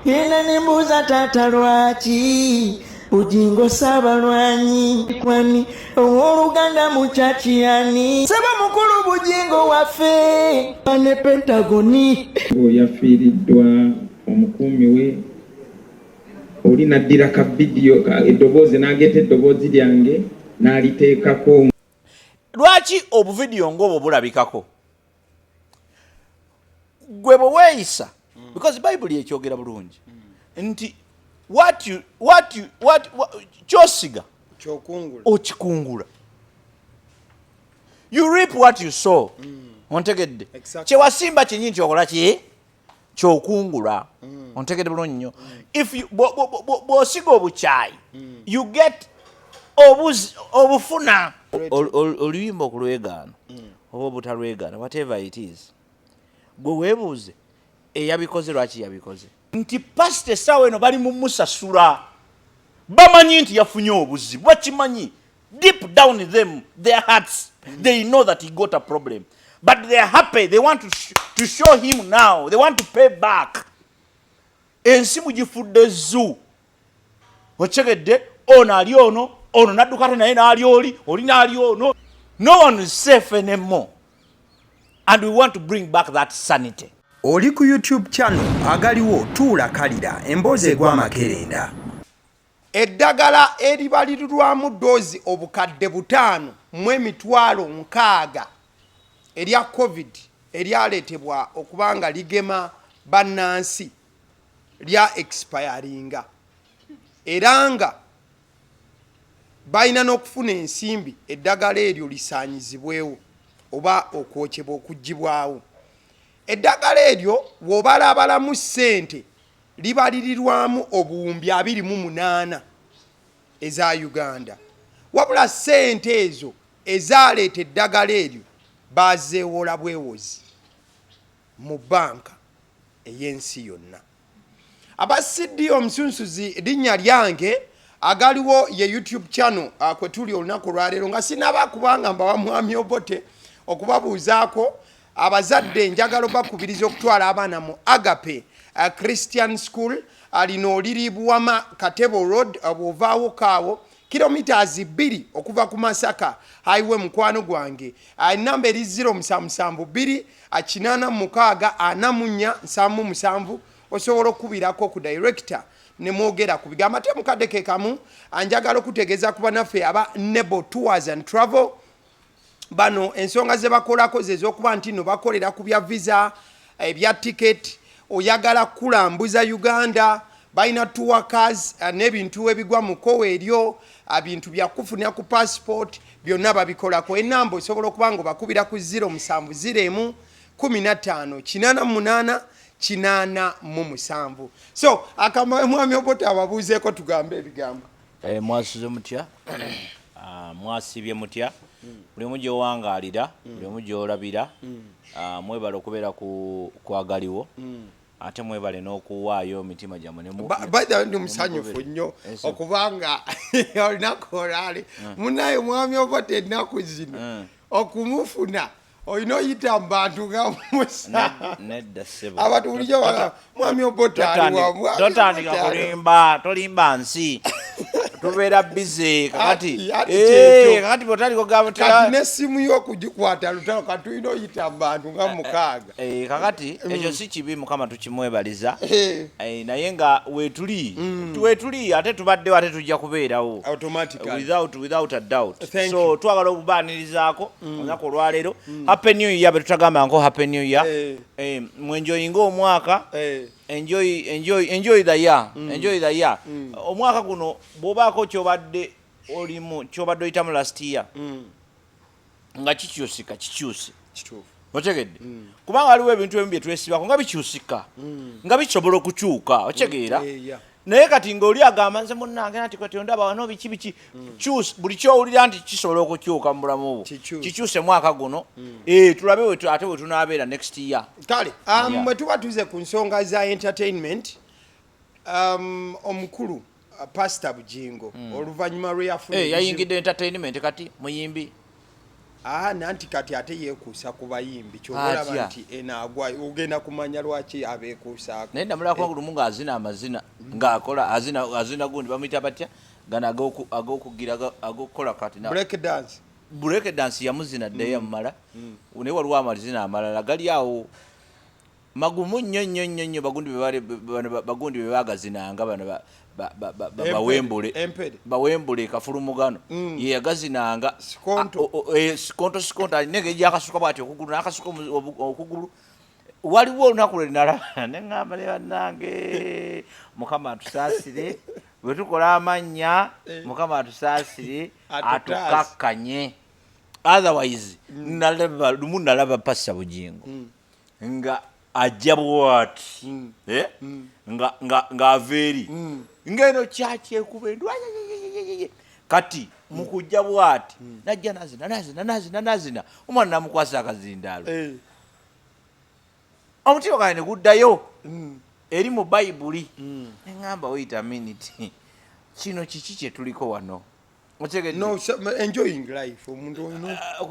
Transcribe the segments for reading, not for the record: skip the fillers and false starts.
Yena nimbuza tata lwaki Bugingo Ssabalwanyi kwani oluganda muchachiani saba mukulu Bugingo waffe ne Pentagoni yafiiriddwa omukumi we oli naddira ka video eddoboozi n'ageeta eddoboozi lyange n'aliteekako. Lwaki obuvidiyo ng'obwo bulabikako gwe bwe weeyisa because Bible ekyogera bulungi nti what kyosiga okikungula. You reap what you sow. Ontegedde kyewasimba kyenyi nti okola ki kyokungula. Ontegedde bulungi nnyo. If you bw'osiga obukyayi you get obufuna oluyimba okulwegaana oba obutalwegaana whatever it is gwe weebuuze eyabikoze lwaki yabikoze nti pasite essaawa eno bali mumusasula bamanyi nti yafunye obuzibu bakimanyi deep down in them their hearts they know that he got a problem but they are happy they want to show him now they want to pay back. Ensi mugifudde zoo okyegedde ono ali ono nadduka ate naye n'ali oli n'ali ono. No one is safe anymore and we want to bring back that sanity. Oli ku YouTube channel Agaliwo tuula kalira emboozi egw'amakerenda. Eddagala eribalirirwamu doozi obukadde 5,600 erya COVID eryaleetebwa okubanga ligema bannansi lya expiringa era nga balina n'okufuna ensimbi eddagala eryo lisaanyizibwewo oba okwokyebwa okuggibwawo. Eddagala eryo bw'obalabalamu ssente libalirirwamu obuwumbi 28 eza Uganda. Wabula ssente ezo ezaaleeta eddagala eryo bazeewola bwewozi mu banka ey'ensi yonna. Abasiddi omusunsuzi linnya lyange Agaliwo ye YouTube channel kwe tuli olunaku lwaleero nga sinaba kubanga mbawa Mwami Obote okubabuuzaako abazadde njagala bakubiriza okutwala abaana mu Agape Christian School alino liri Buwama Katebo Road bw'ovaawo kaawo kilometers 2 okuva ku Masaka highway mukwano gwange. Namba eri 0772 886 44 osobola okubirako ku director ne mwogera ku bigambo ate mukadde ke kamu anjagala okutegeeza kuba naffe aba Nebo Tours and Travel bano ensonga ze bakolako ze z'okuba nti no bakolera ku bya visa ebya ticket oyagala kulambuza Uganda balina tour cars n'ebintu ebigwa mu kowe eryo ebintu bya kufunira ku passport byonna babikolako. Enamba osobola okuba nga bakubira ku 0701 15 88 87. So akama Mwami Obote ababuuzeeko tugambe ebigambo. Mwasize mutya mwasibye mutya buli omu gy'owangaalira buli omu gy'olabira mwebale okubeera ku Agaliwo ate mwebale n'okuwaayo emitima gyammwe bada ndi musanyufu nnyo okubanga olunaku olwale munaye Mwami Obote ennaku zino okumufuna oyina oyita mu bantu nga musa nedda ssebo abantu bulijjo Mwami Obote aliwa totandika kulimba tolimba nsi tubeera bize kakati kakati botaliko kati n'essimu y'okugikwata Lutalo kati tuyina oyita mu bantu nga 6 kakati ekyo si kibi Mukama tukimwebaliza naye nga wetuli ate tubaddewo ate tujja kubeerawo without a doubt. So twagala okubaanirizaako olunaku olwaleero happy new year betutagamba nko happy new year mwenjoyinga omwaka enjoy the year enjoy the year omwaka guno bw'obaako kyobadde olimu kyobadde oyitamu last year nga kikyusika kikyuse otegedde kubanga waliwo ebintu ebimu bye twesibako nga bikyusika nga bisobola okukyuka otegeera naye kati ng'oli agamba nze munnange nti kati ondaba wano biki buli kyowulira nti kisobola okukyuka mu bulamu bwo kikyuse mwaka guno tulabe ate we tunaabeera next year. Kale bwe tuba tuze ku nsonga za entertainment omukulu Pastor Bugingo oluvannyuma lwe yafuna yayingidde entertainment kati muyimbi nanti kati ate yeekuusa ku bayimbi kyolaba nti enaagwa ogenda kumanya lwaki abeekuusaako naye namulaba kwa lumu ng'azina amazina ng'akola azina gundi bamuyita batya gano ag'okukola kati break dance yamuzina dde yamumala naye waliwo amazina amalala gali awo magumu nnyo bagundi be baagazinanga bano bawembule kafulumugano ye yagazinanga sikonto alina engeri gyakasuka bwati okugulu n'akasuka okugulu waliwo olunaku lwe nalaba neŋŋamba ne bannange mukama atusaasire bwe tukola amannya mukama atusaasire atukakkanye otherwise lumu nalaba passa Bugingo nga ajja bwati ng'aveeri ng'eno kyaki ekuba endwa kati mu kujja bwati najja nazina omwana namukwasa akazindaalo omutima gwange ne guddayo eri mu bayibuli neŋŋamba wait a minute kino kiki kye tuliko wano enjoying life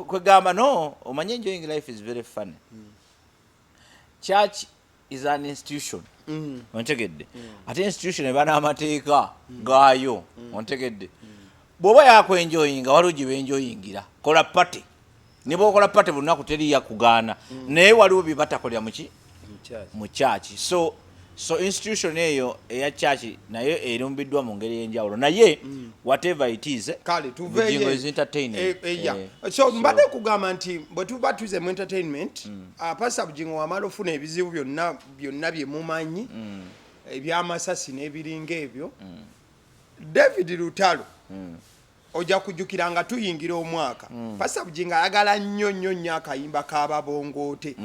kwegamba no omanye enjoying life is very funny church is an institution ontegedde ate institution eba n'amateeka gaayo ontegedde bw'oba yakwenjoyinga waliwo gye benjoyingira kola pate ne bw'okola pate buli lunaku teri yakugaana naye waliwo bye batakolera mu church so institution eyo eya church nayo erumbiddwa mu ngeri y'enjawulo naye whatever it is Bugingo is entertaining so mbadde kugamba nti bwe tuba tuze mu entertainment Pastor Bugingo wamala ofuna ebizibu byonna bye mumanyi ebyamasasi n'ebiringa ebyo David Lutalo ojja kujjukira nga tuyingira omwaka Pastor Bugingo ayagala nnyo akayimba k'ababongote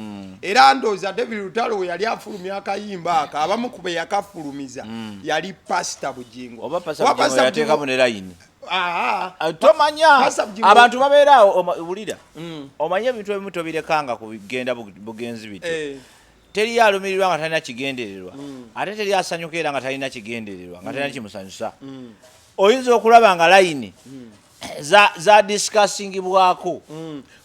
era ndooza David Lutalo we yali afulumya akayimba ako abamu ku be yakafulumiza yali Pastor Bugingo oba Pastor Bugingo yateekamu ne layini tomanya abantu babeeraawo wulira omanye ebintu ebimu tobirekanga kubigenda bugenzi bito teri alumirirwa nga talina kigendererwa ate teri asanyuka era nga talina kigendererwa nga talina kimusanyusa oyinza okulaba nga layini za discussingibwako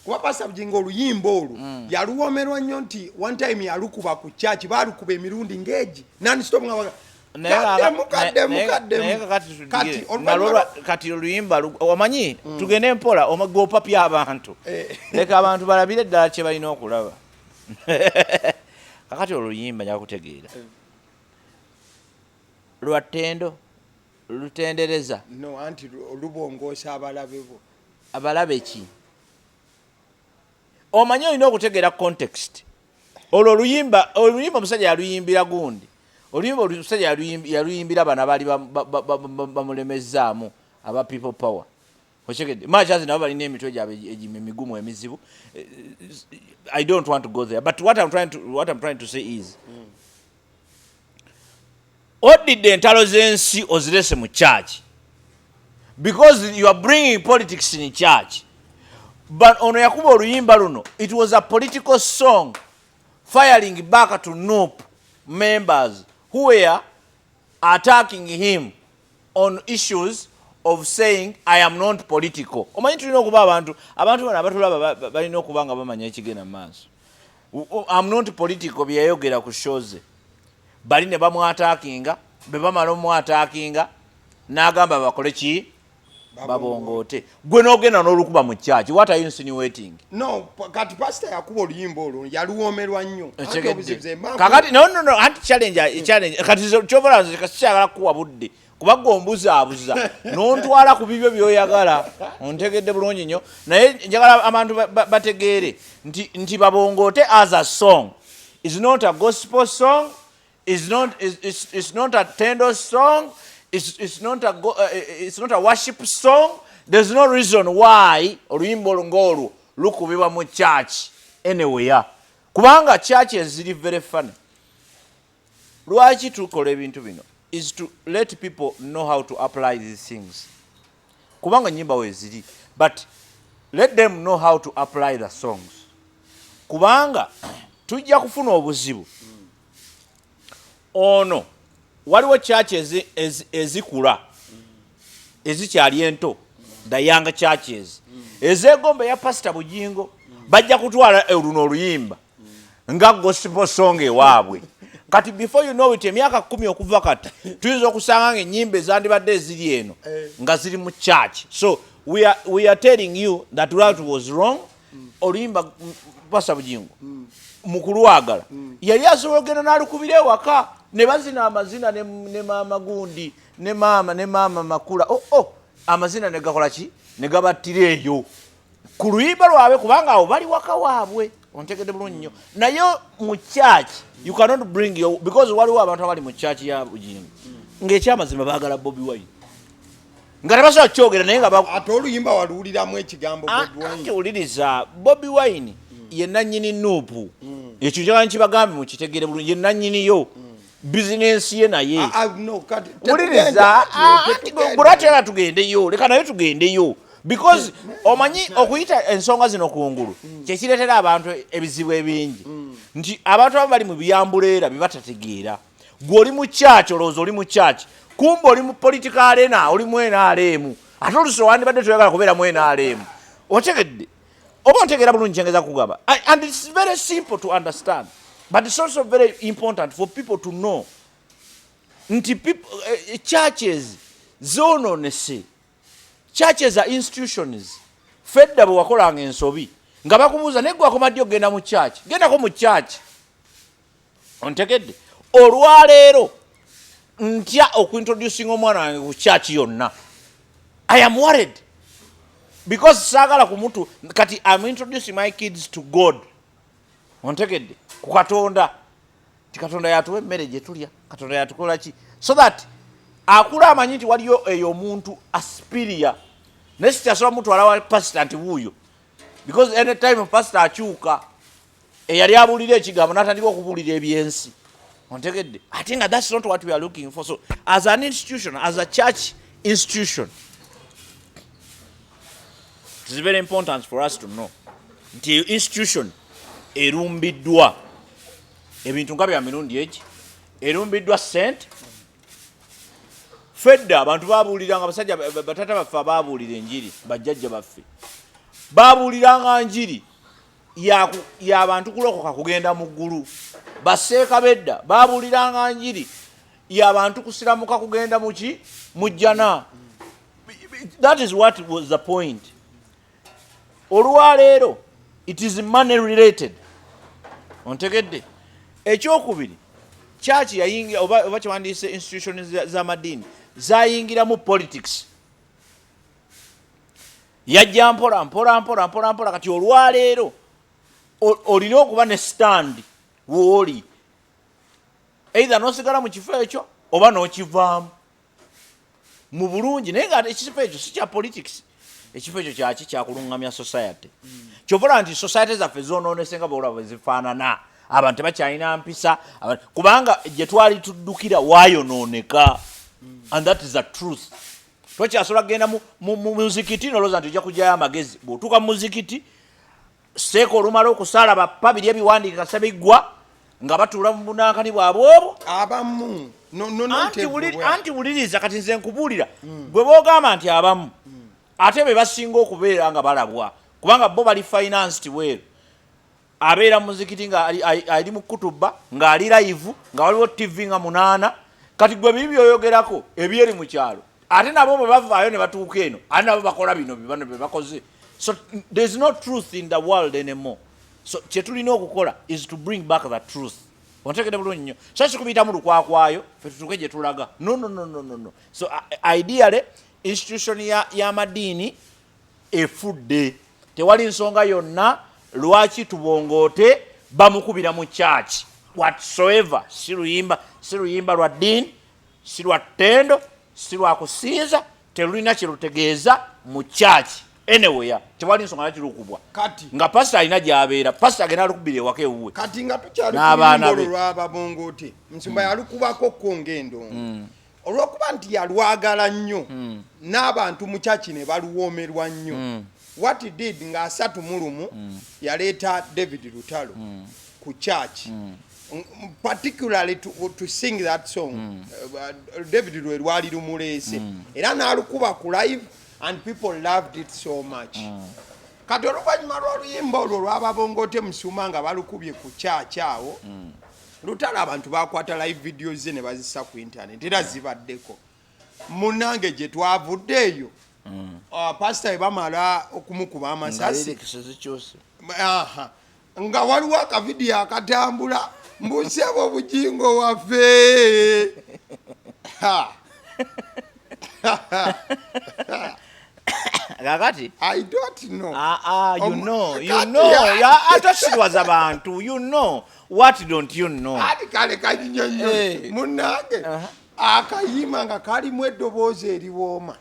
kuba Pastor Bugingo oluyimba olwo yaluwomerwa nnyo nti one time yalukuba ku church baalukuba emirundi ng'egi non-stop kati oluyimba omanyi tugende mpola omagopapya abantu leka abantu balabire eddala kye balina okulaba kakati oluyimba nja kutegeera lwattendo lutendereza no anti lubongoosa abalabe bo abalabe ki omanyi olina okutegeera context olwo oluyimba omusajja yaluyimbira gundi oluyimba omusajja yaluyimbira bano abaali bamulemezzaamu aba people power okyegedde machazi nabo balina emitwe gyabwe emigumu emizibu I don't want to go there but what I'm trying to say is oddidde entalo z'ensi ozirese mu church because you are bringing politics in church but ono yakuba oluyimba luno it was a political song firing back to NUP members who were attacking him on issues of saying I am not political. Omanyi tulina okuba abantu bano abatulaba balina okuba nga bamanya ekigenda maaso. I'm not political bye yayogera ku shows. Bali ne bamwataakinga, be bamala omwataakinga n'agamba bakole ki? Babongote. Gwe n'ogenda n'olukuba mu church. What are you insinuating? No, kati pastor yakuba oluyimba olwo yaluwomerwa nnyo. Kakati no anti challenge kati chobola kasikyagala kuwa budde. Kubaga ombuzaabuza n'ontwala ku bibyo by'oyagala ontegedde bulungi nnyo naye njagala abantu bategeere nti babongote as a song is not a gospel song, is not a tender song, it's not a worship song. There's no reason why oluyimba ng'olwo lukubibwa mu church anywhere kubanga church eziri very funny. Lwaki tukola ebintu bino is to let people know how to apply these things. Kubanga nyimba weziri, but let them know how to apply the songs. Kubanga tujja kufuna obuzibu. Ono waliwo church ezikula ezikyali ento the young churches ezegombe ya pastor Bugingo bajja kutwala luno Luyimba nga gospel song ewaabwe kati before you know it emyaka 10 okuva kati tuyinza okusanga ng'ennyimba ezandibadde eziri eno nga ziri mu church. So we are telling you that what was wrong. Oluyimba pastor Bugingo mukulwagala yali asobola ogenda n'alukubira ewaka ne bazina amazina ne maama Gundi ne maama Makula amazina ne gakola ki ne gabattira eyo ku luyimba lwabwe kubanga abo bali waka waabwe ontegedde bulungi nnyo naye mu church you cannot bring your because waliwo abantu abali mu church ya Bugingo ng'ekyamazima baagala Bobi Wine nga tebasobola kyogera naye nga ate oluyimba waluwuliramu ekigambo Bobi Wine kiwuliriza Bobi Wine ye nannyini nuupu ekyo kyagala nkibagambe mukitegere bulungi ye nannyiniyo bizinensi ye naye wuliriza gulwatera tugendeyo leka naye tugendeyo because omanyi okuyita ensonga zino kungulu kyekireetera abantu ebizibu ebingi nti abantu abo bali mu byambuleera bibatategeera gwe oli mu kyaki olowooza oli mu kyaki kumba oli mu political arena oli mu NRM ate oluso wandibadde toyagala kubeera mu NRM otegedde oba ontegeera bulungi kyengeza kugamba and it's very simple to understand but it's also very important for people to know nti churches zononese churches are institutions fedda bwe wakolanga ensobi nga bakubuuza naye gwe wakomadde ogenda mu church gendako mu church ontegedde olwaleero ntya okuintroducing omwana wange ku church yonna I am worried because saagala ku muntu kati I'm introducing my kids to God ontegedde ku Katonda ti Katonda yatuwa emmere gye tulya Katonda yatukola ki so that akula amanyi nti waliyo eyo omuntu aspiria naye sikyasobola mutwala wa pastor nti wuuyo because any time pastor akyuka eyali abuulira ekigambo n'atandika okubuulira ebyensi ontegedde ate nga that's not what we are looking for. So as an institution, as a church institution, it is very important for us to know nti institution erumbiddwa ebintu nga bya mirundi eki erumbiddwa sente fedda abantu babuuliranga basajja batata baffe ababuulira enjiri bajjajja baffe babuuliranga njiri y'abantu kulokoka kugenda mu ggulu baseeka bedda babuuliranga njiri y'abantu kusiramuka kugenda muki mujjana. That is what was the point. Olwaleero it is money related ontegedde ekyokubiri church yayingira oba kyewandiyise institutions z'amadini zayingira mu politics yajja mpola kati olwaleero olina okuba ne stand wooli either nosigala mu kifo ekyo oba n'okivaamu mu bulungi naye nga ekifo ekyo si kya politics ekifo ekyo kyaki kyakuluŋŋamya society kyobola nti society zaffe zonoonese nga bwolaba bwe zifaanana abantu tebakyalina mpisa kubanga gye twali tuddukira waayonooneka and that is the truth. Tokyasobola kugenda mu muzikiti nolowooza nti ojja kugyayo amagezi bw'otuuka mu muzikiti seeka olumala okusala bapabiri ebiwandiika kasa biggwa nga batuula mu bunankani bwabwe obwo abamu anti wuliriza kati nze nkubuulira bwe boogamba nti abamu ate be basinga okubeera nga balabwa kubanga bo bali financed weeru abeera mu muzikiti nga ali mu kutuba ng'ali live nga waliwo TV nga 8 kati gwe biri byoyogerako ebyeri mu kyalo ate nabo bwe bavaayo ne batuuka eno ate nabo bakola bino bibano bye bakoze. So there is no truth in the world anymore. So kye tulina okukola is to bring back the truth. Ontegedde bulungi nnyo so kikubiyitamu lukwakwayo fe tutuuke gye tulaga no. So ideally institution y'amadiini efudde tewali nsonga yonna lwaki tubongoote bamukubira mu church whatsoever si luyimba lwa ddiini si lwa ttendo si lwa kusinza telulina kyelutegeeza mu church anywhere tewali nsonga lwaki lukubwa nga pastor alina gy'abeera pastor agenda alukubira ewaka ewuwe kati nga tukyali lw'ababongoote nsumba yalukubako ko ng'endongo olw'okuba nti yalwagala nnyo n'abantu mu church ne baluwoomerwa nnyo what he did nga 31 yaleeta David Lutalo ku church particularly to sing that song David lwe lwali lumuleese era n'alukuba ku live and people loved it so much. Kati oluvannyuma lw'oluyimba olwo lw'ababongote Musuma nga balukubye ku kyakyawo Lutalo abantu bakwata live videos ze ne bazissa ku internet era zibaddeko. Munange gye twavudde eyo pastor bamala okumukuba amasasi nga waliwo akavidiyo akatambula mbusebo Bugingo waffe kakati I don't know. You know. Ya atashirwaza abantu. You know. What don't you know? Ati kale kanyinyonyo. Munange. Akayima nga kalimu eddoboozi eriwooma.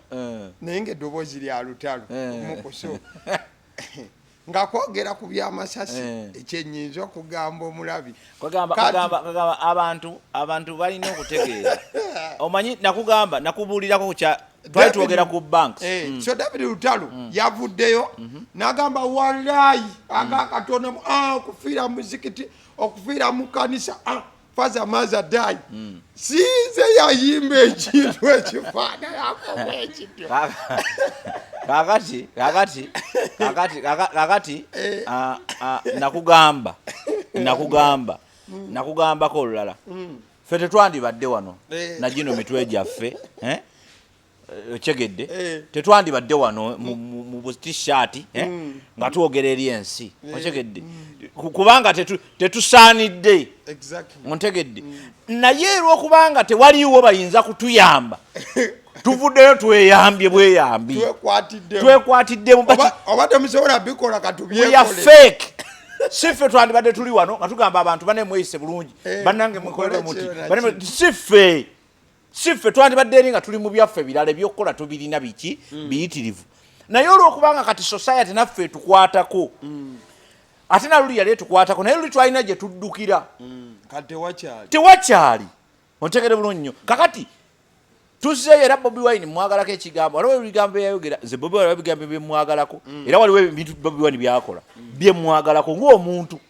Naye ng'eddoboozi lya Lutalo. Mukuso. Nga kwogera ku by'amasasi ekyennyinza okugamba omulabi. Kwagamba abantu balina okutegeera. Omanyi nakubuulirako ku kya twali twogera ku banks. So David Lutalo yavuddeyo n'agamba wallahi agakatono okufiira mu muzikiti okufiira mu kanisa Faza Maza dai size yayimba ekintu ekifaanana ekityo kakati nakugambako olulala ffe tetwandibadde wano na gino mitwe gyaffe okyegedde tetwandibadde wano mu t-shirt nga twogera eri ensi okyegedde kubanga tetusaanidde ontegedde naye olwokubanga tewaliiwo bayinza kutuyamba tuvuddeyo tweyambye bweyambi twekwatidde oba temusobola bikola katubyekole fake siffe twandibadde tuli wano nga tugamba abantu bane mweyise bulungi bannange mukolere muti siffe twandibadde eri nga tuli mu byaffe birala ebyokukola tubirina biki biyitirivu naye olwokubanga kati society naffe tukwatako ate naluli yali tukwatako naye luli twalina gye tuddukira tewakyali ontegere bulungi nnyo kakati tuzzeeyo era Bobi Wine mwagalako ekigambo waliwo ebigambo byayogera ze Bobi Wine ebigambo byemwagalako era waliwo ebintu Bobi Wine byakola byemwagalako ng'omuntu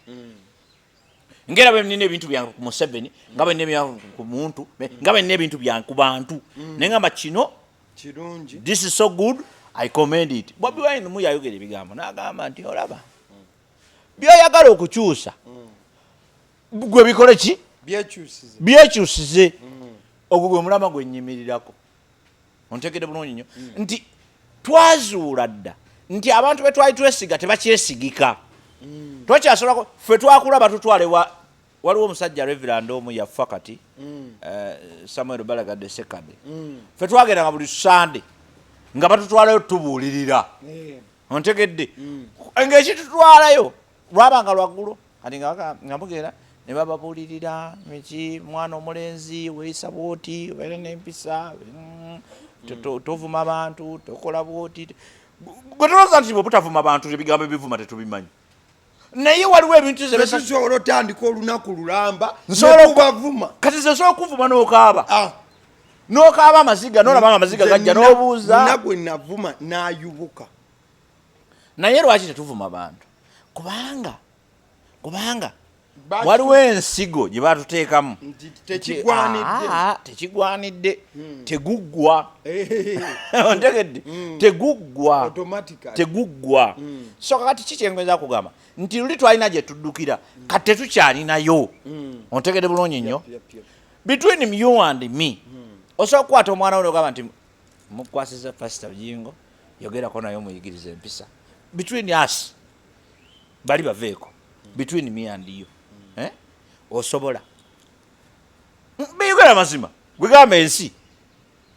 ngera bwe nina ebintu byange ku Museveni nga bwe nina ebintu ku muntu nga bwe nina ebintu byange ku bantu naye ngamba kino kirungi this is so good I commend it. Bobi Wine mu yayogera ebigambo n'agamba nti olaba by'oyagala okukyusa gwe bikole ki byekyusize ogwo gwe mulama gwe nnyimirirako ontegedde bulungi nnyo nti twazuula dda nti abantu be twali twesiga tebakyesigika twakyasolako ffe twakulaba tutwale waliwo omusajja Reverend omu yafa kati Samuel Balagadde Sekade ffe twagendanga buli Sunday nga batutwalayo tubuulirira ontegedde ng'ekitutwalayo lwabanga lwaggulo kati nga mugenda ne bababuulirira miki mwana omulenzi weeyisa bwoti obeera n'empisa tovuma abantu tokola bwoti gwe tolooza nti bwebutavuma abantu ebigambo ebivuma tetubimanyi naye waliwo ebintu zetusobola otandika olunaku lulamba nekubavuma kati zesobola okuvuma n'okaaba amaziga n'olabanga amaziga gajja n'obuuza nagwe navuma n'ayubuka naye lwaki tetuvuma abantu kubanga waliwo ensigo gye batuteekamu tekigwanidde teguggwa ontegedde teguggwa so kakati kikyenkweza kugamba nti luli twalina gye tuddukira kati tetukyalinayo ontegedde bulungi nnyo between you and me osobola okukwata omwana we n'ogamba nti mukwasiza Pastor Bwiino yogerako naye omuyigiriza empisa between us bali baveeko between me and you osobola biyogera mazima gwegamba ensi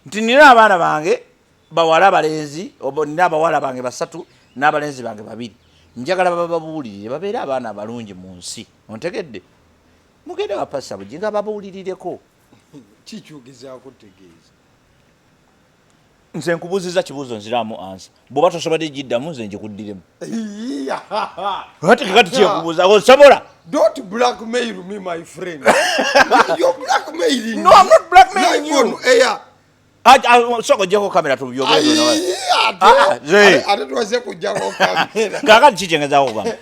nti nina abaana bange bawala balenzi nina abawala bange 3 n'abalenzi bange 2 njagala bababuulirire babeere abaana abalungi mu nsi ontegedde mugende wa Pastor Bwiino babuulirireko kikyugezaako tegeeza nze nkubuuziza kibuuzo nziramu ansa bw'oba tosobodde giddamu nze njikuddiremu ate kakati kyenkubuuza osobola. Don't blackmail me, my friend. You're blackmailing. No, I'm not blackmailing you. Soko jeko kamera tu yoga. Ate tuwase kujako kamera. Kakati kichengeza okugamba.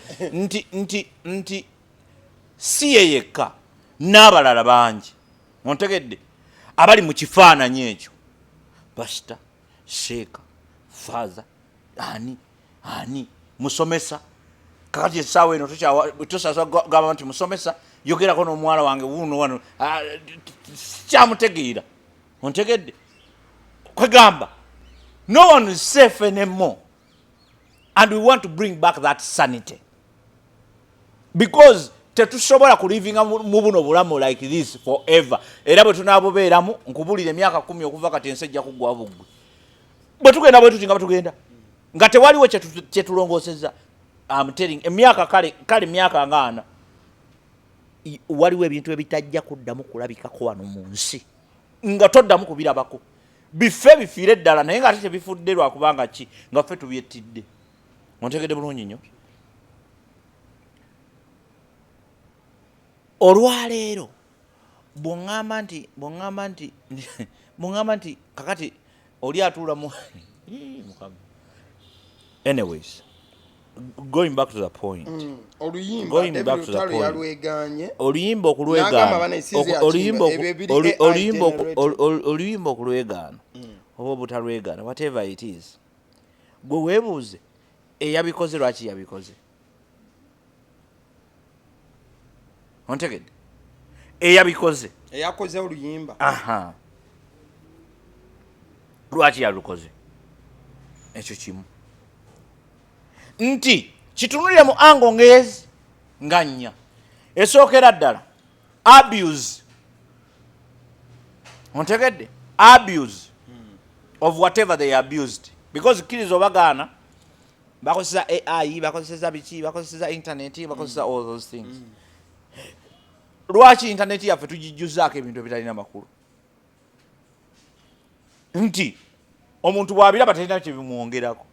Nti si yeyeka n'abalala bangi. Ontegedde abali mu kifaananyi ekyo. Pastor, Sheikh, father ani musomesa kakati esawa eno tosasa gamba nti musomesa yogerako n'omuwala wange wuno wano kyamutegeera ontegedde kwegamba no one is safe anymore and we want to bring back that sanity because tetusobola kulivinga mu buno bulamu like this forever era bwe tunaabubeeramu nkubulira emyaka 10 okuva kati ensejja kuggwa buggwe bwe tugenda bwe tutinga batugenda nga tewaliwo kyetulongoseza I'm telling emyaka kale myaka ngana waliwo ebintu ebitajja kuddamu kulabikako wano mu nsi nga toddamu kubirabako bife bifiire eddala naye nga ate tebifudde lwakubanga ki nga ffe tubyettidde ontegedde bulungi nnyo olwaleero bw'ŋŋamba nti kakati oli atuula mu anyways going back to the point oluyimba okulwegaana oba obutalwegaana whatever it is gwe weebuuze eyabikoze lwaki yabikoze ontegedde eyakoze oluyimba lwaki yalukoze ekyo kimu nti kitunulire mu ango ngezi nga nnya esookera ddala abuse ontegedde abuse of whatever they abused because kkiriza obagaana bakozesa AI bakozesa biki bakozesa internet bakozesa all those things lwaki internet yaffe tugijjuzaako ebintu ebitalina makulu nti omuntu bw'abiraba talina kyebimwongerako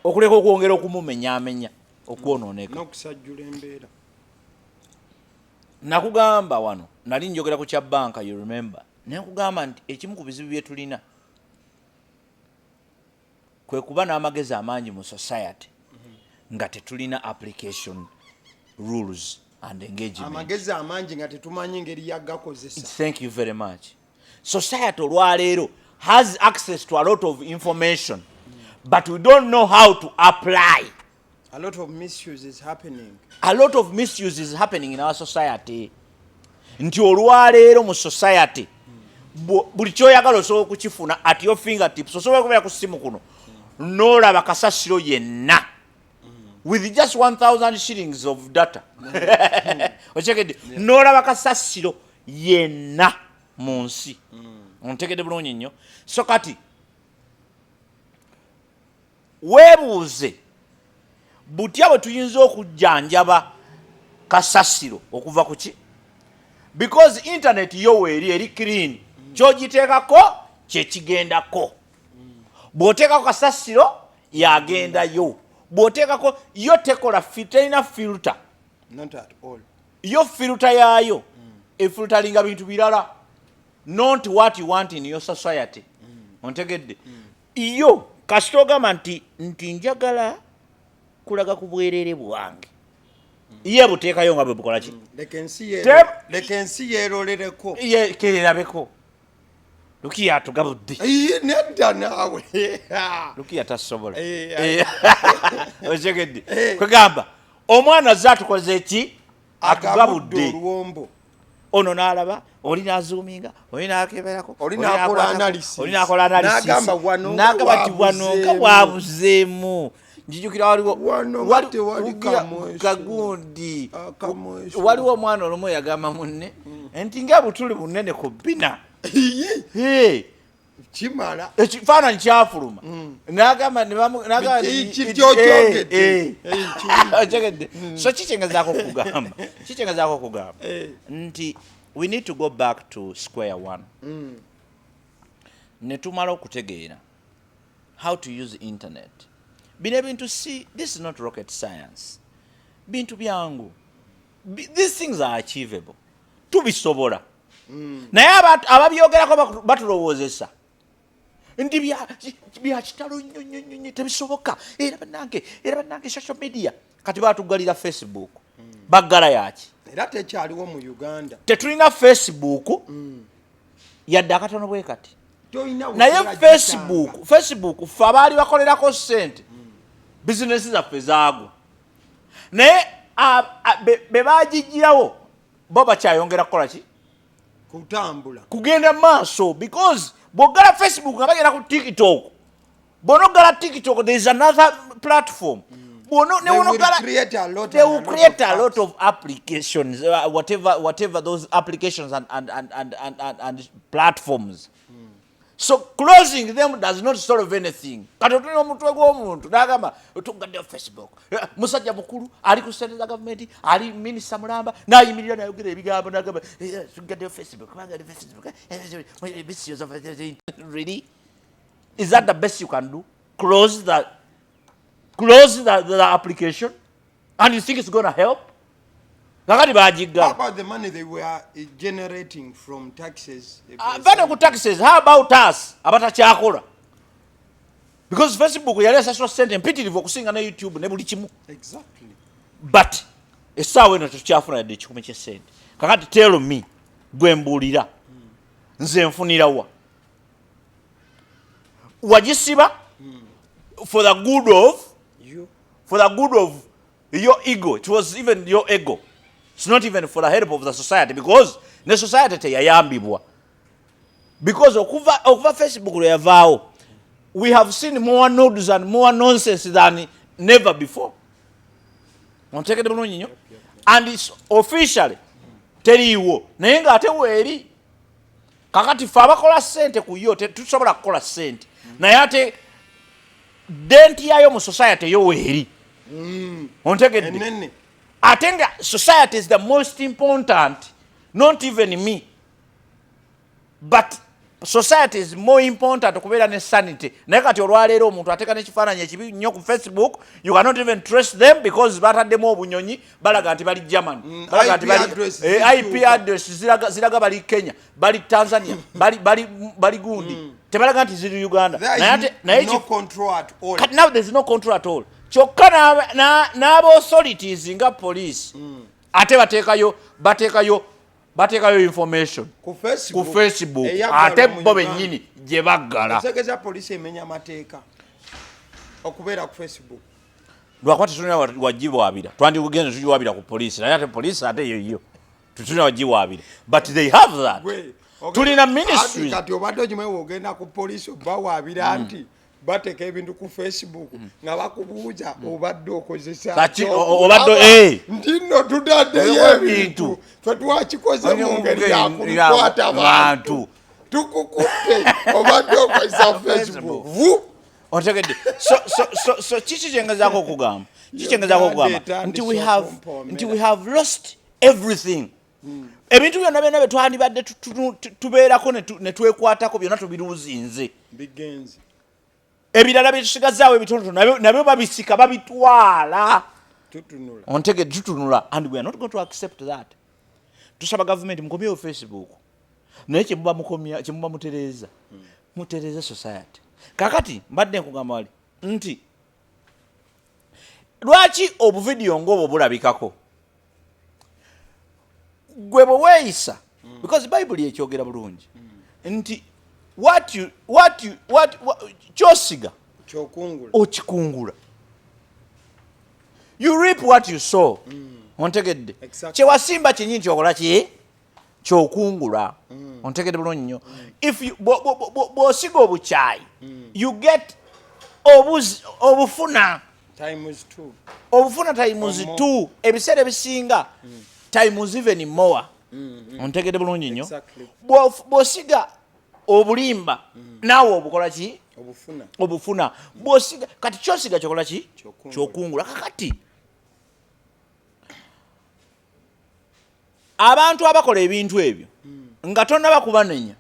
okuleka okwongera okumumenyaamenya okwonooneka n'okusajjula embeera nakugamba wano nali njogera ku kya banka you remember naye nkugamba nti ekimu ku bizibu bye tulina kwe kuba n'amagezi amangi mu society nga tetulina application rules and engagement amagezi amangi nga tetumanyi ngeri yagakozesa thank you very much society olwaleero has access to a lot of information but we don't know how to apply. A lot of misuse is happening. A lot of misuse is happening in our society. Nti olwaleero mu society buli kyoyagala osobola okukifuna at your fingertips osobola okubeera ku ssimu kuno n'olaba kasasiro yenna with just 1,000 shillings of data okitegedde n'olaba kasasiro yenna mu nsi ontegedde bulungi nnyo so kati weebuuze butya bwe tuyinza okujjanjaba kasasiro okuva ku ki because internet yo weeri eri clean kyogiteekako kyekigendako bw'oteekako kasasiro yagendayo bw'oteekako yo tekola terina filter not at all yo filter yaayo efilteringa bintu birala not what you want in your society ontegedde yo kasita ogamba nti njagala kulaga ku bwereere bwange ye buteekayo nga bwe bukola ki leka ensi yeerolereko kerabeko lukiya atugabudde nedda naawe lukiya tasobola otegedde kwegamba omwana azze atukoze ki atugabudde oluwombo ono n'alaba oli n'azuuminga oli n'akeberako oli n'akola analysis n'agamba ti wano nga bwabuzeemu njijukira waliwo kagundi waliwo omwana olumu yagamba munne nti nga butuli bunene ku bina kimala ekifaananyi kyafuluma n'agamba otegedde so kikyengezaako okugamba nti we need to go back to square one ne tumala okutegeera how to use internet bino ebintu si this is not rocket science bintu byangu these things are achievable tubisobola naye ababyogerako batulowoozesa nti bya kitalo nnyo tebisoboka era bannange social media kati batugalira Facebook baggala yaki era tekyaliwo mu Uganda tetulina Facebook yadde akatono bwe kati naye Facebook fe abaali bakolerako ssente bizinesi zaffe zaagwa naye be bagijjirawo bo bakyayongera kukola ki kutambula kugenda maaso because bw'oggala Facebook nga bagenda ku TikTok bw'onoggala TikTok there is another platform they will create a lot of applications whatever those applications and platforms. So closing them does not solve anything. Kati otulina omutwe gw'omuntu n'agamba otugadde Facebook musajja mukulu ali ku ssente za gavumenti ali minisita mulamba n'ayimirira n'ayogera ebigambo n'agamba tugadde Facebook really is that the best you can do? Close the application and you think it's going to help? How about the money they were generating from taxes? Taxes. How about us? Because Facebook yali asasula sente mpitirivu okusinga ne YouTube ne buli kimu. Exactly. But essaawa eno tetukyafuna yadde ekikumi ky'essente. Kakati tell me gwe mbuulira nze nfunirawa. Wagisiba for the good of your ego. It was even your ego. It's not even for the help of the society because the society teyayambibwa. Because okuva Facebook lwe yavaawo we have seen more nudes and more nonsense than never before. Ontegedde bulungi nnyo. And it's officially teriiwo naye ng'ate weeri kakati fe abakola ssente ku yo tetusobola kukola ssente naye ate denti yayo mu society yo weeri. Ontegedde ate nga society is the most important, not even me, but society is more important okubeera ne sanity. Naye kati olwaleero omuntu ateeka n'ekifaananyi ekibi nnyo ku Facebook, you cannot even trace them because bataddemu obunyonyi balaga nti bali German, balaga nti bali IP address ziraga bali Kenya, bali Tanzania, bali gundi, tebalaga nti ziri Uganda. Naye no control at all. Now there is no control at all. Kyokka n'abo authorities nga police ate bateekayo information ku Facebook ate bo bennyini gye baggala. Otegeeza police emenya amateeka okubeera ku Facebook. Lwakuba tetulina wagiwaabira twandikugenza tugiwaabira ku police naye ate police ate yoyo tetulina wagiwaabira but they have that. Tulina ministries kati obadde ogimanyi ogenda ku police bawaabira nti bateka ebintu ku Facebook nga bakubuuza obadde okozesa ndino tutaddeyo ebintu fe twakikoze mu ngeri yakukwata abantu tukukutte obadde okozesa Facebook. Otegedde so kiki kyengezaako okugamba nti we have lost everything. Ebintu byonna bye twandibadde tubeerako ne twekwatako byonna tubiruuzinze bigenze. Ebirala byetusigazaawo ebitonotono nabyo babisika babitwala ontegedde tutunula and we are not going to accept that. Tusaba government mukomyewo Facebook naye kyemuba mutereeza society. Kakati mbadde nkugamba wali nti lwaki obuvidiyo ng'obwo bulabikako gwe bwe weeyisa because Bible ekyogera bulungi nti kyosiga okikungula. You reap what you sow. Ontegedde kyewasimba kinyi nti okola ki kyokungula. Ontegedde bulungi nnyo. If bw'osiga obukyayi you get obufuna times 2 ebiseera ebisinga times even more. Ontegedde bulungi nnyo. Bw'osiga obulimba naawe obukola ki obufuna. Bw'osiga kati kyosiga kyokola ki kyokungula. Kakati abantu abakola ebintu ebyo nga tonna bakubanenya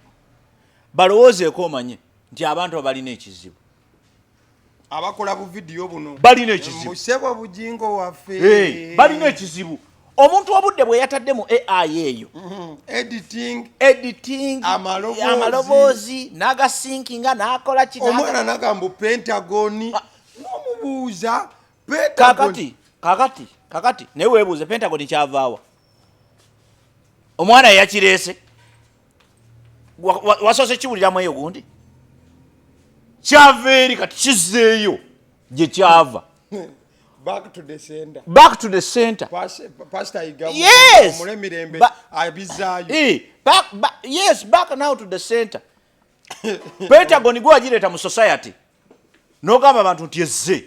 balowoozeeko omanye nti abantu balina ekizibu. Abakola bu video buno balina ekizibu musebo Bugingo waffe balina ekizibu. Omuntu obudde bwe yataddemu AI eyo editing amaloboozi n'agasinkinga n'akola ki omwana n'agamba Pentagon n'omubuuza kakati naye weebuuze Pentagon kyavaawa omwana yakireese wasoose kiwuliramu eyo gundi kyava eri kati kizzeeyo gye kyava. Back to the center. Back to the center. Pastor Igamu. Yes. Yes, back now to the center. Pentagon gwa jireta mu society. Nogamba abantu nti ezze.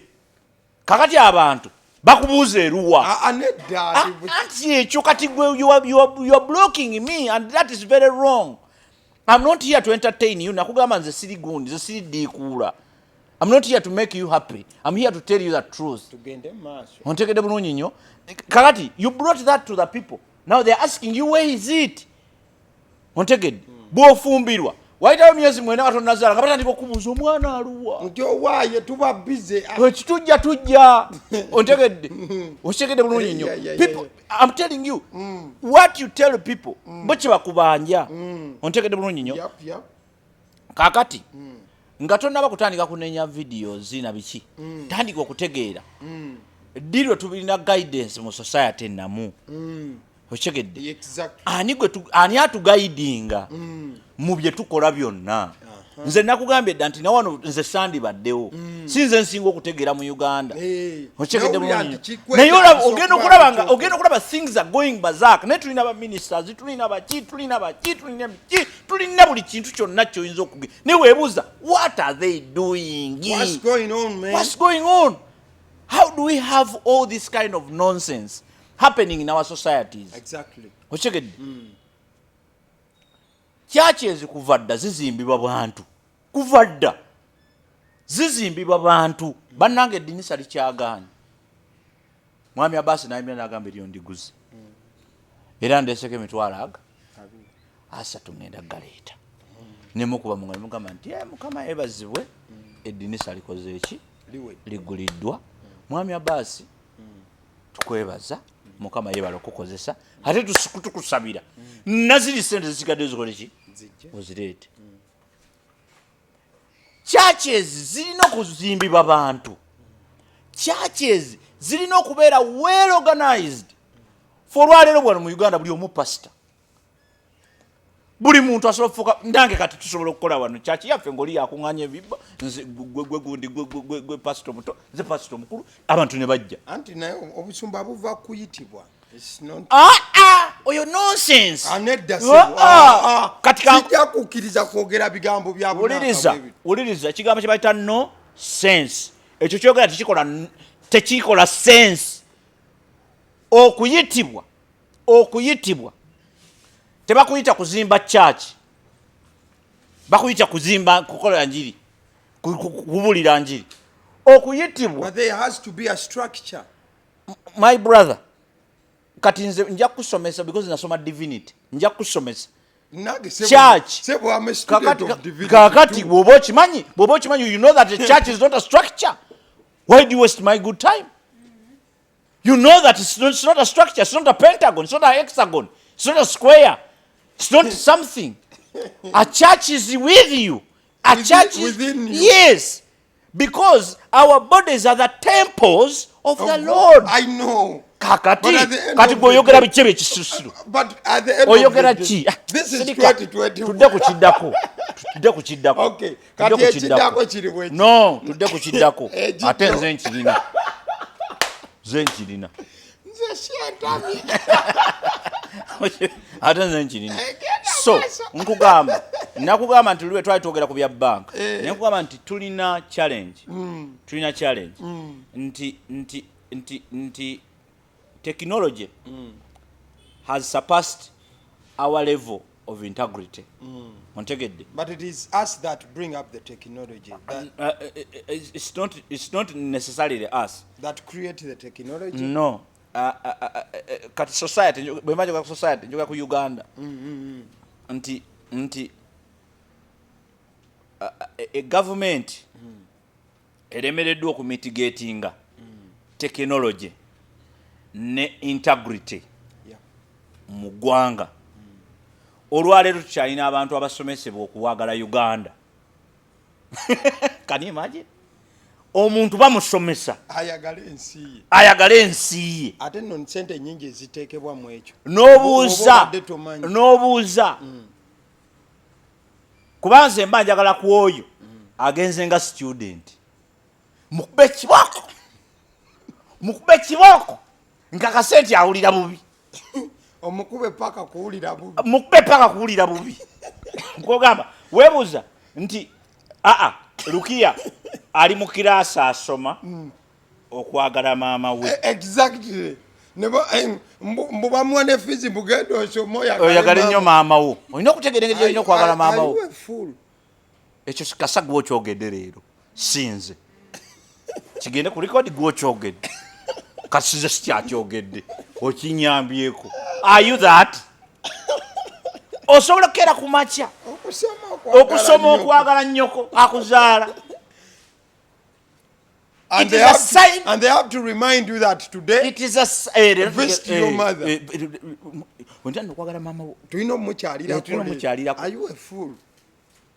Kakati abantu bakubuuza eruwa. Anti ekyo kati you are blocking me and that is very wrong. I'm not here to entertain you. Nakugamba nze siri gundi, nze siri dikuula. I'm not here to make you happy. I'm here to tell you the truth. Ontegede bulungi nnyo. Kakati, you brought that to the people. Now they're asking you, where is it? Ontegede. Bw'ofumbirwa. Wayitayo myezi mwena Katonda azaala nga batandika okubuuza omwana aluwa. Nti owaaye tuba busy. Tujja. Ontegede. Ontegede bulungi nnyo. People, I'm telling you, what you tell people, bo kye bakubanja. Ontegede bulungi nnyo. Kakati. Nga tonnaba kutandika kunenya videos na biki. Tandika okutegeera. Diri tubirina guidance mu society namu. Ochegedde. Exactly. Ani atuguidinga mu bye tukola byonna. Nze nakugambye dda nti nawano nze sandi baddewo. Sinze nsinga okutegeera mu Uganda. Ochegedde bulungi. Naye ogenda okulaba things are going berserk. Ne tulina ba ministers, tulina buli kintu kyonna kyoyinza okugenda. Ne weebuuza, what are they doing? What's going on, man? What's going on? How do we have all this kind of nonsense happening in our societies? Exactly. Ochegedde. Churches kuvadda zizimbibwa bantu. Kuvadda zizimbibwa bantu. Bannange eddinisa likyagaanye. Mwami Abasi naye n'agamba eryo ndiguzi. Era ndeeseko emitwalo aga. Asatu ngenda galeeta. Ne mukuba mungalo mugamba nti Mukama yeebazibwe eddinisa likoze eki? Liguliddwa. Mwami Abasi tukwebaza. Mukama yebala okukozesa. Ate tukusabira. Naziri sente zisigadde zikola ki? Ozireete. Churches zirina okuzimbibwa bantu. Churches zirina okubeera well organized. Olwaleero bwano mu Uganda buli omu pastor. Buli muntu asobola okufuuka ndange kati tusobola okukola wano church yaffe ng'oli yakuŋŋaanya ebibba nze gwe pastor muto nze pastor mukulu abantu ne bajja. Anti naye obusumba buva kuyitibwa. Oyo nonsense. Kati kijja kukkiriza kwogera bigambo bya bunaka. Wuliriza ekigambo kye bayita no sense. Ekyo kyogera tekikola sense. Okuyitibwa tebakuyita kuzimba church. Bakuyita kuzimba kukola njiri. Kubulira njiri. Okuyitibwa. But there has to be a structure. My brother. Kati nze nja kusomesa because nasoma divinity. Nja kusomesa. Church. Kakati bwoba okimanyi you know that the church is not a structure. Why do you waste my good time? You know that it's not a structure, it's not a pentagon, it's not a hexagon, it's not a square, it's not something. A church is with you. A church is within you. Yes. Because our bodies are the temples of the Lord. I know. Kati gwoyogera bikyebe ekisusiru. But at the end oyogera of the ki? day, this is 2021. Tudde ku kiddako. Okay. Kati ekiddako kiri bwe. No, tudde ku kiddako. Ate nze nkirina. Nze shentami. Ate nze nkirina. So, nakugamba nti lwe twali twogera ku bya bank. Nakugamba nti tulina challenge. Tulina challenge. Nti technology has surpassed our level of integrity. Ontegedde. But it is us that bring up the technology. It's not necessarily us that create the technology. No. Kati society, bwemaje kwa society, njoga ku Uganda. Nti a government eremereddwa ku mitigatinga technology ne integrity mu ggwanga. Olwaleero tukyalina abantu abasomesebwa okuwagala Uganda. Can you imagine? Omuntu bamusomesa ayagala ensi ye. Ate nno ssente nnyingi eziteekebwa mu ekyo. N'obuuza kuba nze mba njagala ku oyo agenze nga student mukube kiboko nga kasenti awulira bubi omukube paka kuwulira bubi nkogamba webuuza nti Lukiya ali mu kirasi asoma okwagala maama we exactly mbubamuwa ne fizi mugenda osoma oyagala nnyo maama wo olina okutegeera engeri olina okwagala maama wo ekyo kasa gwokyogedde leero sinze kigende ku likodi gwokyogedde kasize sikyakyogedde okinyambyeko are you that osobola okukeera ku makya okusoma okwagala nnyoko akuzaala. And they have to remind you that today it is a visit your mother. Do you know are you a fool?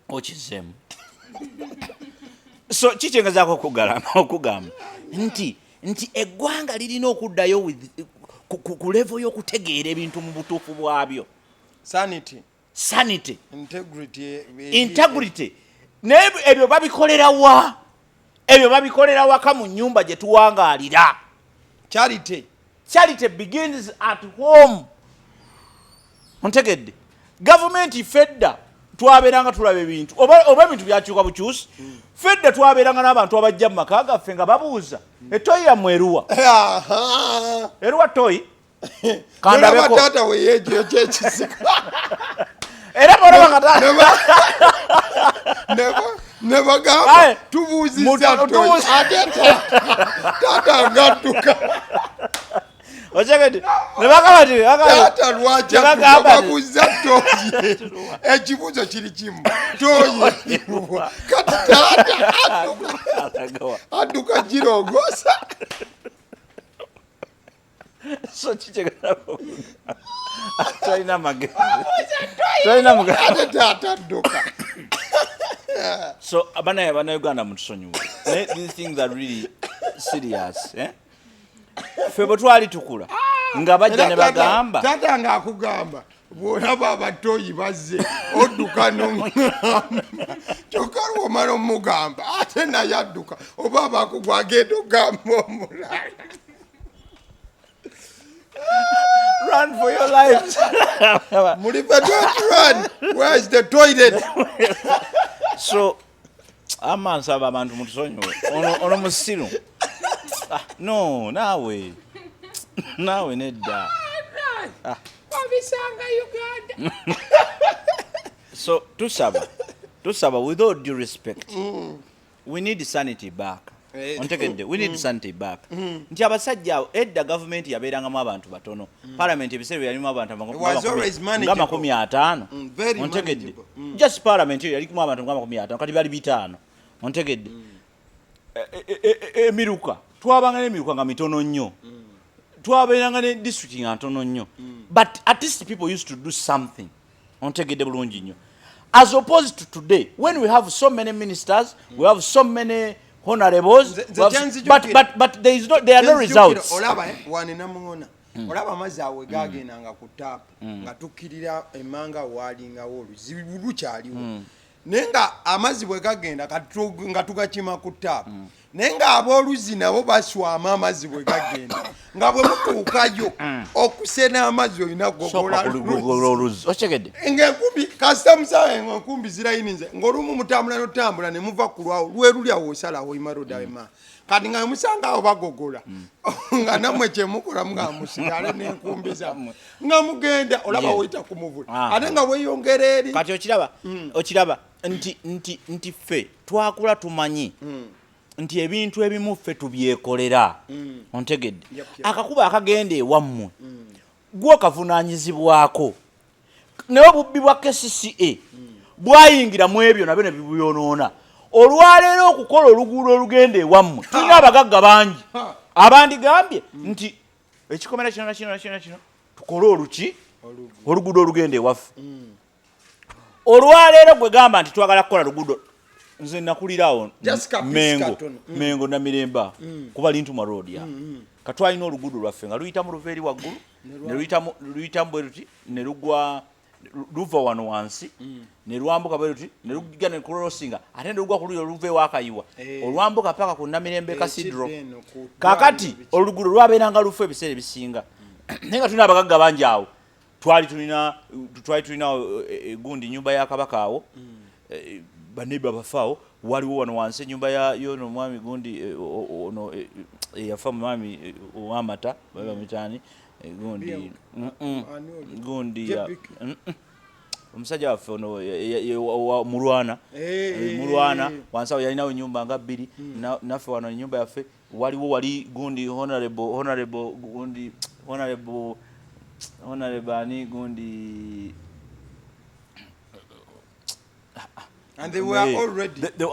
Ochizemu. So kichengezaako okugamba nti eggwanga lirina okuddayo ku level y'okutegeera ebintu mu butuufu bwabyo. Sanity. Integrity. Ebyo babikolera waka mu nnyumba gye tuwangaalira. Charity begins at home. Ontegedde. Government fedda twabeeranga tulaba ebintu oba ebintu byakyuka bukyusi. Fedda twabeeranga n'abantu abajja mu maka gaffe nga babuuza etoyi yammwe eruwa. Eruwa toyi. Kandabeko. Tata we yejo kyekisika. Era bora never gamba tubuuziza toyi. Tata ngatuka. Ochegede nebakabati tata lwaje babuuziza toyi. Ekibuuzo kiri kimu toyi. Kati tata aduka jirogosa. So chichegana Toyina magezi. Tata duka. So abana Uganda mutusonyiwe. These things are really serious, eh? Febo twali tukula. Nga bajja ne bagamba. Tata nga akugamba. Bwolaba abatoyi bazze odduka n'omugamba. Kyokka omala omugamba ate naye adduka oba abakugwa agenda ogamba omulala. Run for your lives. Mulifa, don't run. Where is the toilet? So, amansaba abantu mutusonyiwe. Ono musiru. No, nawe nedda. Wabisanga Uganda. So, tusaba with all due respect. We need sanity back. Ontegedde, we need sanity back. Nti abasajja edda government yabeerangamu abantu batono. Parliament ebiseera yalimu abantu nga 50. Ontegedde. Just parliament yalimu abantu nga 50 kati bali 5. Ontegedde. Emiruka. Twabanga n'emiruka nga mitono nnyo. Twabeeranga ne district nga ntono nnyo. But at least people used to do something. Ontegedde bulungi nnyo. As opposed to today, when we have so many ministers, we have so many honorables, but there are no results. Olaba wane namungona. Olaba amazzi awe gagendanga ku tap nga tukkirira emmanga waalingawo oluzibu lukyaliwo. Naye nga amazzi bwe gagenda nga tugakima ku tap. Naye nga ab'oluzi nabo baswama amazzi bwe gagenda. Nga bwe mutuukayo okusena amazzi olina gogola oluzi. Okyegedde. Ng'enkumbi kasita musawe ng'enkumbi zirayininze ng'olumu mutambula n'otambula ne muva ku lwawo lweruli awo osalawo imaroda ema. Kati nga musanga awo bagogola. Nga nammwe kyemukola nga musigale n'enkumbi zammwe. Nga mugenda olaba woyita ku muvula. Ate nga weeyongera eri. Kati okiraba nti ffe twakula tumanyi nti ebintu ebimu ffe tubyekolera. Ontegedde. Akakuba akagenda ewammwe gwo kavunaanyizibwako. Naye obubbi bwa KCCA bwayingira mu ebyo nabyo ne bibuyonoona. Olwaleero okukola oluguudo olugenda ewammwe tulina abagagga bangi abandigambye nti ekikomera kino tukole oluki oluguudo olugenda ewaffe. Olwaleero gwe gamba nti twagala kukola luguudo nze nakulirawo mengo na miremba kuba Lintuma road ya katwalina oluguudo lwaffe nga luyita mu luveeri waggulu ne luyitamu bweruti ne lugwa luva wano wansi ne lwambuka bweruti ne lugga ne kulosinga ate ne lugwa kulyo luve wakayiwa olwambuka paka ku Namirembe Cathedral kakati olugudo lwabeeranga lufu ebiseera ebisinga naye nga tulina abagagga bangi awo twali tulina gundi nyumba ya kabaka awo baneiba bafaawo waliwo wano wansi nyumba ya yono mwami gundi ono yafa mwami owamata baba mitani gundi ya omusajja waffe ono mulwana wansawo yalinawo nyumba nga bbiri naffe wano nyumba yaffe waliwo wali gundi honorable ani gundi and they were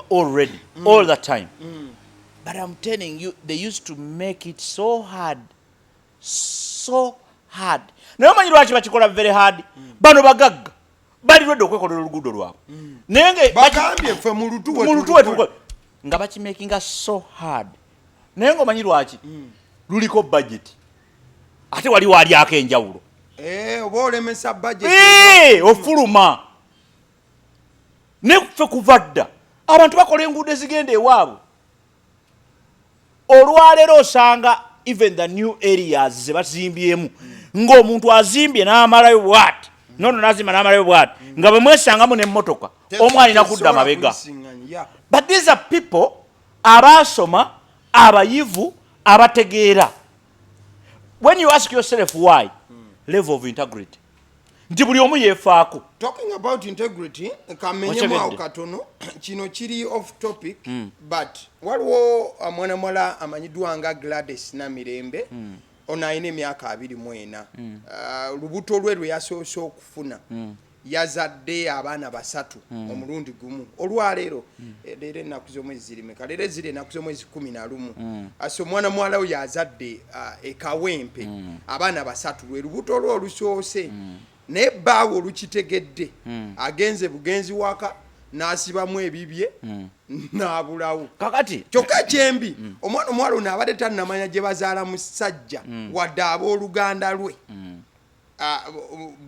all ready all the time but I'm telling you they used to make it so hard naye omanyi lwaki bakikola very hard bano bagagga bali lwedde okwekolera oluguudo lwabwe naye bagambye ffe mu lutu wetu nga bakimakinga so hard naye ng'omanyi lwaki luliko budget ate wali walyako enjawulo oba olemesa budget ofuluma ne ffe kuva dda abantu bakola enguudo ezigenda ewaabwe olwaleero osanga even the new areas ze bazimbyemu ng'omuntu azimbye n'amalayo bw'ati nono nazimba n'amalayo bw'ati nga bwe mwesangamu n'emmotoka omu alina kudda mabega but these are people abasoma abayivu abategeera when you ask yourself why level of integrity nti buli omu yeefaako talking about integrity kamenyemu katono kino kiri off topic but waliwo mwana mwala amanyiddwa nga Gladys Namirembe ono alina emyaka 24 lubuto lwe yasoose okufuna yazadde abaana 3 omulundi gumu olwaleero leero ennaku z'omwezi ziri meka leero ziri ennaku z'omwezi 11 aso mwana mwala we yazadde ekawempe abaana 3 lwe lubuto lwe olusoose naye bbaawe olukitegedde agenze bugenzi waka n'asibamu ebibye n'abulawo kakati kyokka kyembi omwana omuwala ono abadde tannamanya gye bazaala musajja wadde abooluganda lwe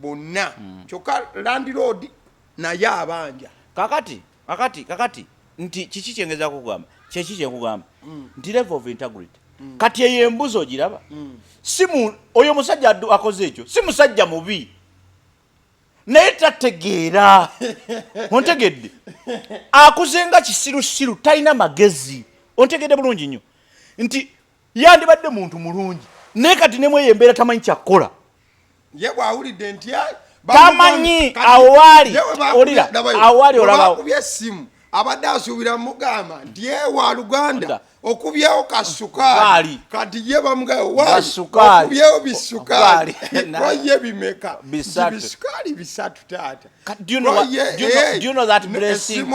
bonna kyokka landlord naye abanja kakati nti kiki kyengeza kugamba kyeki kyekugamba nti level of integrity kati eyo embuzi ogiraba oyo musajja akoze ekyo si musajja mubi naye tategeera ontegedde akuzenga kisirusiru talina magezi ontegedde bulungi nnyo nti yandibadde muntu mulungi naye kati nemweyo embeera tamanyi kyakkola ye bwawulidde nti tamanyi awaali olira awaali olabawo bakubye essimu abadde asuubira mugamba nti ewa Luganda okubyewo kasukaali kati ye bamugayo okubyewo bisukaali ye bimeka bisukaali 3 taata do you know that blessing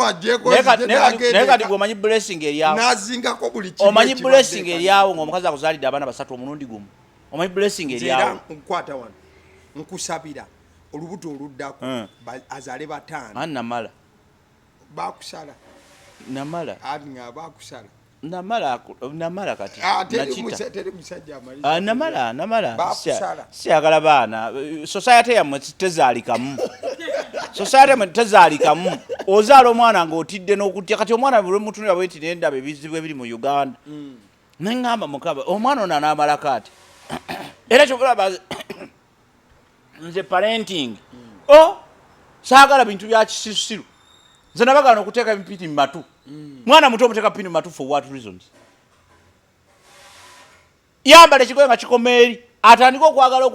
naye kati gwomanyi blessing eryawo nazingako buli kimu omanyi blessing eryawo ng'omukazi akuzaalidde abaana 3 omulundi gumu omanyi blessing eryawo nkwata wano nkusabira olubuto oluddako azaale 5 namala bakusala namala nga bakusala namala kati teri musajja amaliza namala siyagala baana society yammwe tezaalikamu society yammwe tezaalikamu ozaala omwana ng'otidde n'okutya kati omwana buli mutunira bweti nendaba ebizibu ebiri mu Uganda neŋŋamba mukaba omwana ono anaamalako ati era kyokulaba nze parenting saagala bintu bya kisirusiru nze nabagana okuteeka empiti mu matu mwana muto omuteeka pini mu matu for what reasons yambala ekigoye nga kikoma eri atandika okuwagala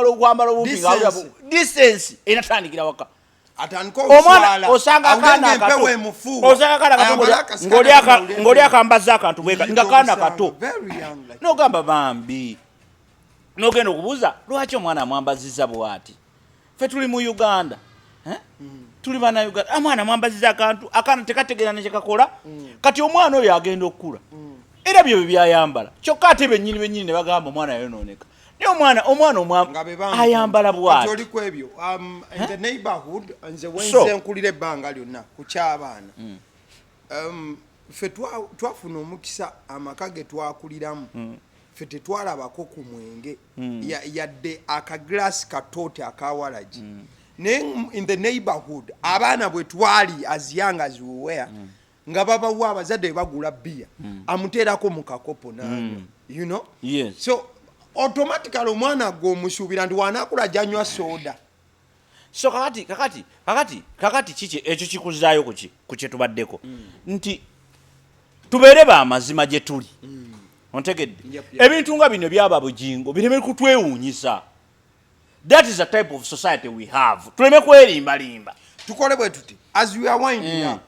okwambala obumpi nga distance enatandikira waka omwana osanga akaana kato ng'oli akambaza akantu bweka nga kaana kato n'ogamba bambi n'ogenda okubuuza lwaki omwana amwambaziza bw'ati ffe tuli mu Uganda tuli bana Uganda amwana mwambaziza akantu akaana tekategeera ne kyekakola kati omwana oyo agenda okukula era byo byayambala kyokka ate bennyini ne bagamba omwana yayonooneka naye omwana ayambala bw'ati oli ku ebyo in the neighborhood nze wenze nkulira ebbanga lyonna ku ky'abaana ffe twafuna omukisa amaka ge twakuliramu ffe tetwalabako ku mwenge yadde akaglaasi katoote akawalagi in the neighborhood abaana bwe twali as young as we were nga babawa abazadde bagula beer amuteerako mu kakopo nanywa you know so automatically omwana gwomusuubira nti wanakula janywa soda. So kakati kiki ekyo kikuzaayo ku kye tubaddeko nti tubeere b'amazima gye tuli ontegedde ebintu nga bino byaba Bugingo bireme kutwewuunyisa. That is the type of society we have. Tuleme kwerimbalimba tukole bwe tuti as we are winding up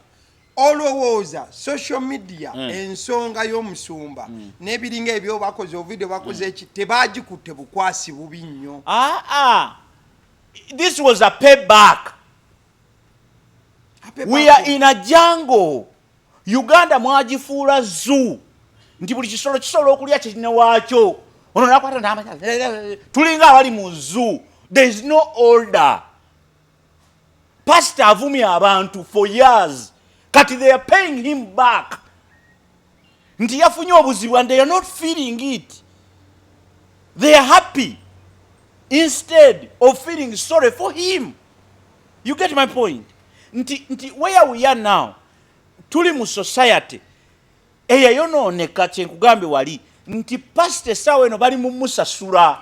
olowooza social media ensonga y'omusumba n'ebiringa ebyo bakoze ovideo bakoze eki tebagikutte bukwasi bubi nnyo. This was a payback. We are in a jungle. Uganda mwagifuula zoo nti buli kisolo kisobola okulya kirina waakyo ono nakwata n'amanya tulinga abali mu zoo. There is no order. Pastor avumye abantu for years kati they are paying him back nti yafunye obuzibu and they are not feeling it. They are happy instead of feeling sorry for him. You get my point? Nti where we are now tuli mu society eyayonooneka kyenkugambe wali nti pastor sawa eno bali mumusasula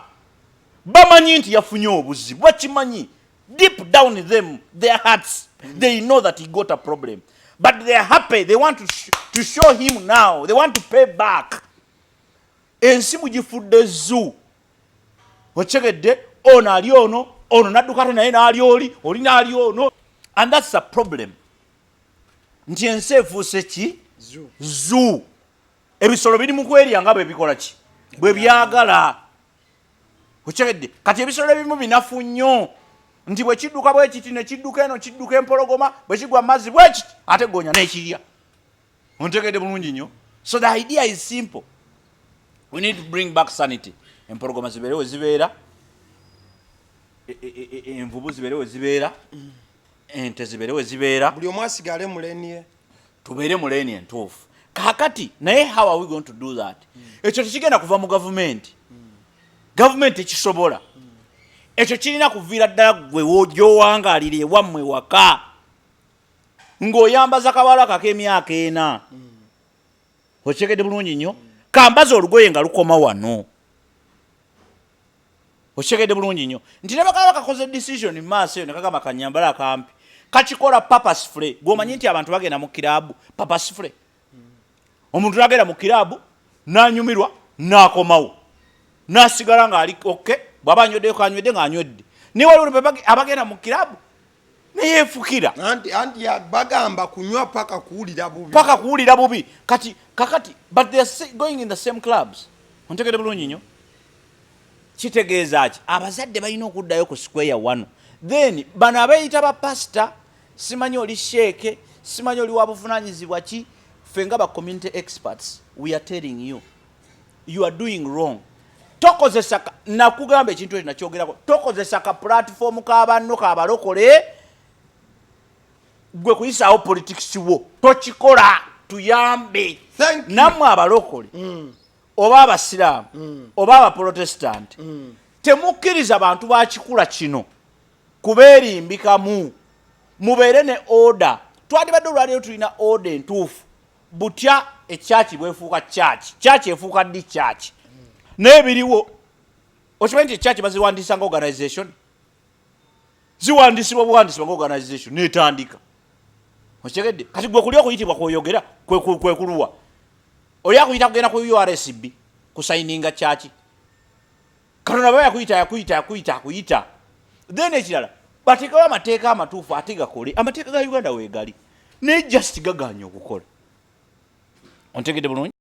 bamanyi nti yafunye obuzibu bakimanyi deep down in them their hearts they know that he got a problem but they are happy. They want to show him now. They want to pay back. Ensi mugifudde zoo ochegedde ono ali ono naddukate naye n'ali oli n'ali ono and that's a problem. Nti ensi efuuse ki zoo ebisolo biri mu kwerya nga bwe bikola ki bwe byagala ochegedde kati ebisolo ebimu binafu nnyo nti bwe kidduka bwe kiti ne kidduka eno kidduka empologoma bwe kigwa amazzi bwe kiti ate gonya n'ekirya ontegedde bulungi nnyo. So the idea is simple. We need to bring back sanity. Empologoma zibeerewo zibeera envubu zibeerewo zibeera ente zibeerewo zibeera buli omu asigale mulenie tubeere mulenie ntuufu kakati naye how are we going to do that? Ekyo tekigenda kuva mu gavumenti. Gavumenti ekisobola ekyo kirina kuviira ddala gwe gy'owangaalira ewammwe waka ng'oyambaza kabala kak'emyaka 4 okitegedde bulungi nnyo kambaza olugoye nga lukoma wano okitegedde bulungi nnyo nti ne bakaba bakakoze decision maaso eyo ne kagamba kanyambala akampi kakikola purposefully gw'omanyi nti abantu bagenda mu kiraabu purposefully omuntu nagenda mu kiraabu n'anyumirwa n'akomawo n'asigala ng'ali okay bw'aba anyweddeyo kanywedde ng'anywedde naye waliwo abagenda mu kiraabu neyeefukira anti bagamba kunywa paka kuwulira bubi kati kakati but they are going in the same clubs ontegedde bulungi nnyo kitegeeza ki abazadde balina okuddayo ku square wano then bano abeeyita bapasita simanyi oli sheeke simanyi oli wabuvunaanyizibwa ki ffe nga ba community experts we are telling you are doing wrong. Tokozesa nakugamba ekintu ekyo nakyogerako tokozesa ka platform k'abanno k'abalokole gwe kuyisaawo politics wo tokikola tuyambe nammwe abalokole oba abasiraamu oba abaprotestant temukkiriza abantu bakikula kino kubeerimbikamu mubeere ne order. Twandibadde olwaleero tulina order entuufu butya ekyaki bwefuuka kyaki efuuka ddi kyaki n'ebiriwo okimanyi nti ekyaki baziwandiisa nga organization ziwandiisibwa buwandiisibwa nga organization netandika okitegedde kati gwe kuli okuyitibwa kwoyogera kwekuluwa oli akuyita kugenda ku URSB kusayininga kyaki Katonda bwe yakuyita then ekirala bateekawo amateeka amatuufu ate gakole amateeka ga Uganda weegali naye just gaganya okukola ontegedde bulungi.